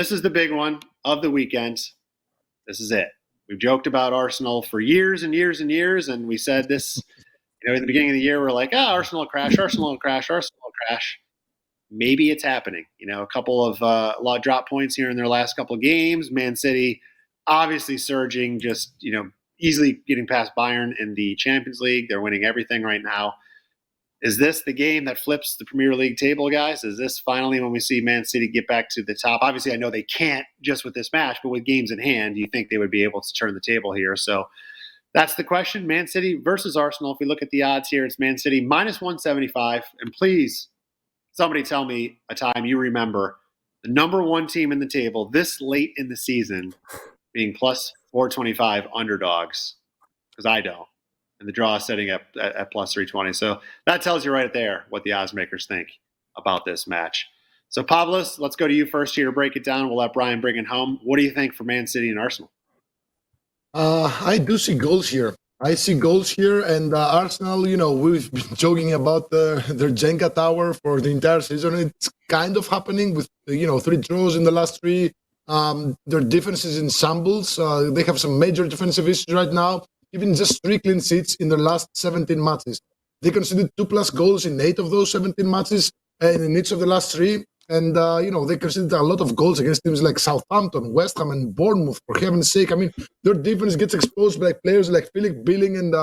This is the big one of the weekend. This is it. We've joked about Arsenal for years and years and years, and we said this, in the beginning of the year, we're like, Arsenal will crash, Arsenal will crash, Arsenal will crash. Maybe it's happening. A couple of lot of drop points here in their last couple of games. Man City obviously surging, just, easily getting past Bayern in the Champions League. They're winning everything right now. Is this the game that flips the Premier League table, guys? Is this finally when we see Man City get back to the top? Obviously, I know they can't just with this match, but with games in hand, do you think they would be able to turn the table here? So that's the question. Man City versus Arsenal. If we look at the odds here, it's Man City minus 175. And please, somebody tell me a time you remember the number one team in the table this late in the season being plus 425 underdogs, because I don't. And the draw is setting up at plus 320. So that tells you right there what the odds makers think about this match. So, Pavlos, let's go to you first here to break it down. We'll let Bryan bring it home. What do you think for Man City and Arsenal? I do see goals here. I see goals here, and Arsenal, we've been joking about their Jenga tower for the entire season. It's kind of happening with, 3 draws in the last 3. Their defense is in shambles. They have some major defensive issues right now. Even just 3 clean sheets in their last 17 matches. They conceded 2+ goals in 8 of those 17 matches, and in each of the last 3. And, they conceded a lot of goals against teams like Southampton, West Ham, and Bournemouth, for heaven's sake. I mean, their defense gets exposed by players like Philip Billing and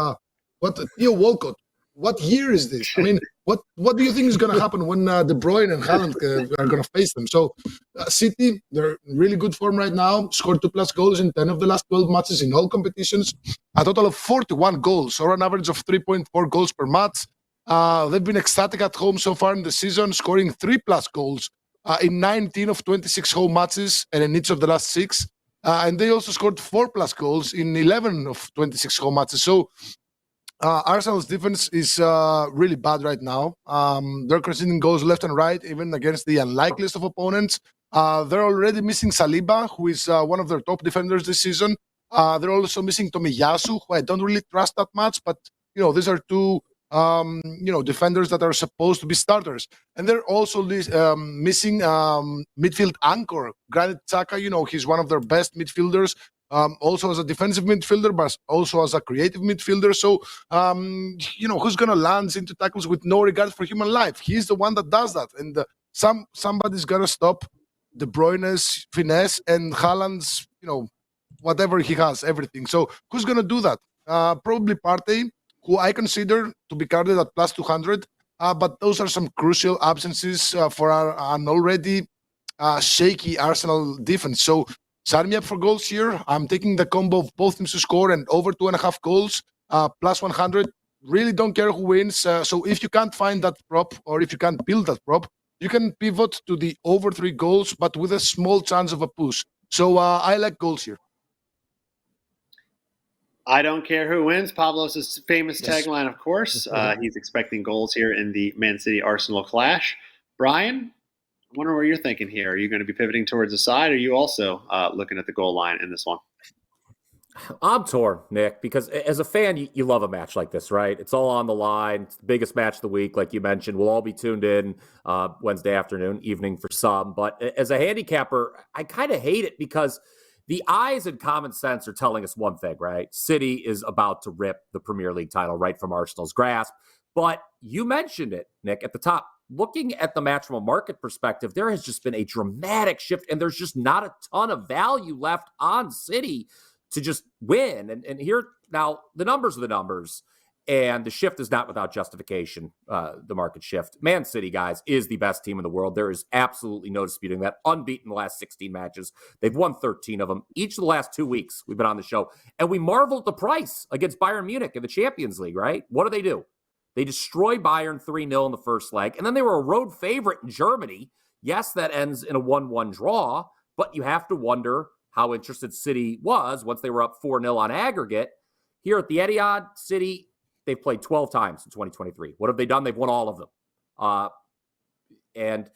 Theo Walcott. What year is this? I mean, what do you think is going to happen when De Bruyne and Haaland are going to face them? So, City, they're in really good form right now. Scored 2+ goals in 10 of the last 12 matches in all competitions. A total of 41 goals, or an average of 3.4 goals per match. They've been ecstatic at home so far in the season, scoring 3+ goals in 19 of 26 home matches and in each of the last 6. And they also scored 4+ goals in 11 of 26 home matches. So, Arsenal's defense is really bad right now. They're conceding goals left and right, even against the unlikeliest of opponents. They're already missing Saliba, who is one of their top defenders this season. They're also missing Tomiyasu, who I don't really trust that much, but these are 2 defenders that are supposed to be starters. And they're also missing midfield anchor Granit Xhaka. He's one of their best midfielders. Also as a defensive midfielder, but also as a creative midfielder. So, who's going to land into tackles with no regard for human life? He's the one that does that. And somebody's got to stop De Bruyne's finesse and Haaland's, whatever he has, everything. So, who's going to do that? Probably Partey, who I consider to be carded at plus 200. But those are some crucial absences for an already shaky Arsenal defense. So, sign me up for goals here. I'm taking the combo of both teams to score and over 2.5 goals, plus 100. Really don't care who wins. So if you can't find that prop, or if you can't build that prop, you can pivot to the over 3 goals, but with a small chance of a push. So I like goals here. I don't care who wins. Pavlos' famous tagline, of course. He's expecting goals here in the Man City-Arsenal clash. Bryan? I wonder what you're thinking here. Are you going to be pivoting towards the side? Or are you also looking at the goal line in this one? I'm torn, Nick, because as a fan, you love a match like this, right? It's all on the line. It's the biggest match of the week, like you mentioned. We'll all be tuned in Wednesday afternoon, evening for some. But as a handicapper, I kind of hate it because the eyes and common sense are telling us one thing, right? City is about to rip the Premier League title right from Arsenal's grasp. But you mentioned it, Nick, at the top. Looking at the match from a market perspective, there has just been a dramatic shift, and there's just not a ton of value left on City to just win. And here, now, the numbers are the numbers, and the shift is not without justification, the market shift. Man City, guys, is the best team in the world. There is absolutely no disputing that. Unbeaten the last 16 matches. They've won 13 of them. Each of the last 2 weeks we've been on the show, and we marvel at the price against Bayern Munich in the Champions League, right? What do? They destroy Bayern 3-0 in the first leg, and then they were a road favorite in Germany. Yes, that ends in a 1-1 draw, but you have to wonder how interested City was once they were up 4-0 on aggregate. Here at the Etihad, City, they've played 12 times in 2023. What have they done? They've won all of them. And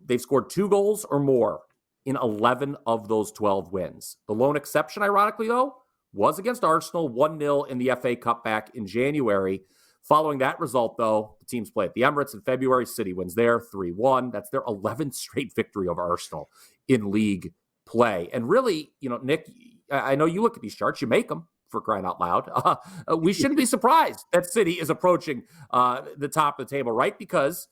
they've scored 2 goals or more in 11 of those 12 wins. The lone exception, ironically, though, was against Arsenal, 1-0 in the FA Cup back in January. Following that result, though, the teams play at the Emirates in February. City wins there 3-1. That's their 11th straight victory over Arsenal in league play. And really, Nick, I know you look at these charts, you make them, for crying out loud. We shouldn't be surprised that City is approaching the top of the table, right? Because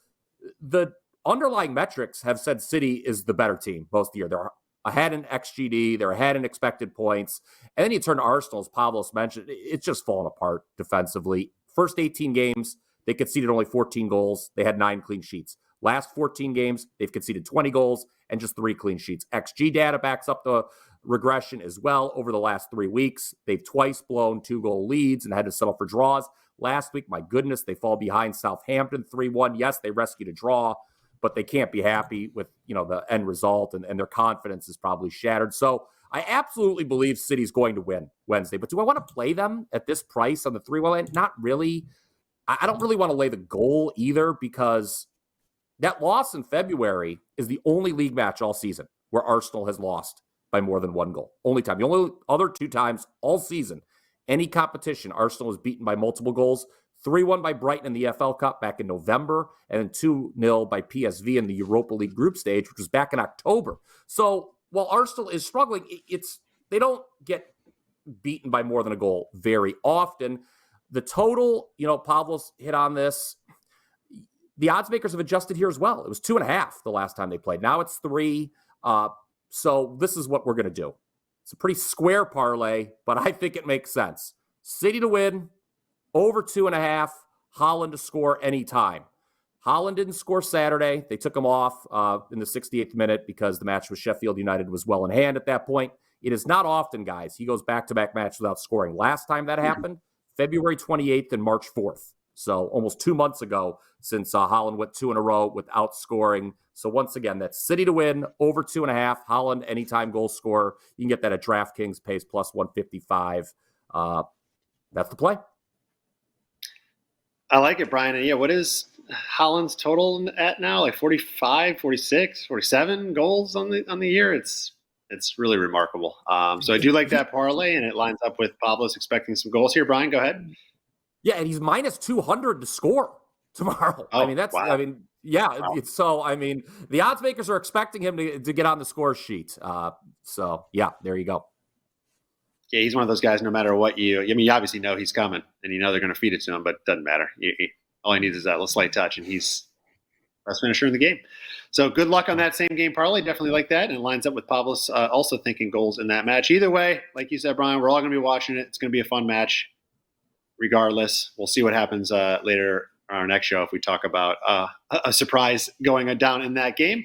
the underlying metrics have said City is the better team most of the year. They're ahead in XGD, they're ahead in expected points. And then you turn to Arsenal, as Pavlos mentioned, it's just fallen apart defensively. First 18 games, they conceded only 14 goals. They had 9 clean sheets. Last 14 games, they've conceded 20 goals and just 3 clean sheets. XG data backs up the regression as well. Over the last 3 weeks, they've twice blown 2-goal leads and had to settle for draws. Last week, my goodness, they fall behind Southampton 3-1. Yes, they rescued a draw, but they can't be happy with the end result, and their confidence is probably shattered. So I absolutely believe City's going to win Wednesday. But do I want to play them at this price on the 3-1 line? Not really. I don't really want to lay the goal either, because that loss in February is the only league match all season where Arsenal has lost by more than 1 goal. Only time. The only other 2 times all season, any competition, Arsenal was beaten by multiple goals. 3-1 by Brighton in the FL Cup back in November, and then 2-0 by PSV in the Europa League group stage, which was back in October. So while Arsenal is struggling, they don't get beaten by more than a goal very often. The total, Pavlos hit on this. The odds makers have adjusted here as well. It was 2.5 the last time they played. Now it's 3. So this is what we're going to do. It's a pretty square parlay, but I think it makes sense. City to win, over 2.5, Haaland to score anytime. Haaland didn't score Saturday. They took him off in the 68th minute because the match with Sheffield United was well in hand at that point. It is not often, guys. He goes back-to-back matches without scoring. Last time that happened, February 28th and March 4th. So almost 2 months ago since Haaland went 2 in a row without scoring. So once again, that's City to win, over 2.5. Haaland, anytime goal scorer. You can get that at DraftKings, pays plus 155. That's the play. I like it, Brian. And yeah, what is Haaland's total at now? Like 45, 46, 47 goals on the year? It's really remarkable. So I do like that parlay, and it lines up with Pavlos expecting some goals here. Brian, go ahead. Yeah, and he's minus 200 to score tomorrow. Oh, wow. The odds makers are expecting him to get on the score sheet. So yeah, there you go. Yeah, he's one of those guys, no matter what you obviously know he's coming, and they're going to feed it to him, but it doesn't matter. All he needs is that little slight touch, and he's best finisher in the game. So good luck on that same game parlay. Definitely like that, and it lines up with Pavlos also thinking goals in that match. Either way, like you said, Brian, we're all going to be watching it. It's going to be a fun match regardless. We'll see what happens later on our next show if we talk about a surprise going down in that game.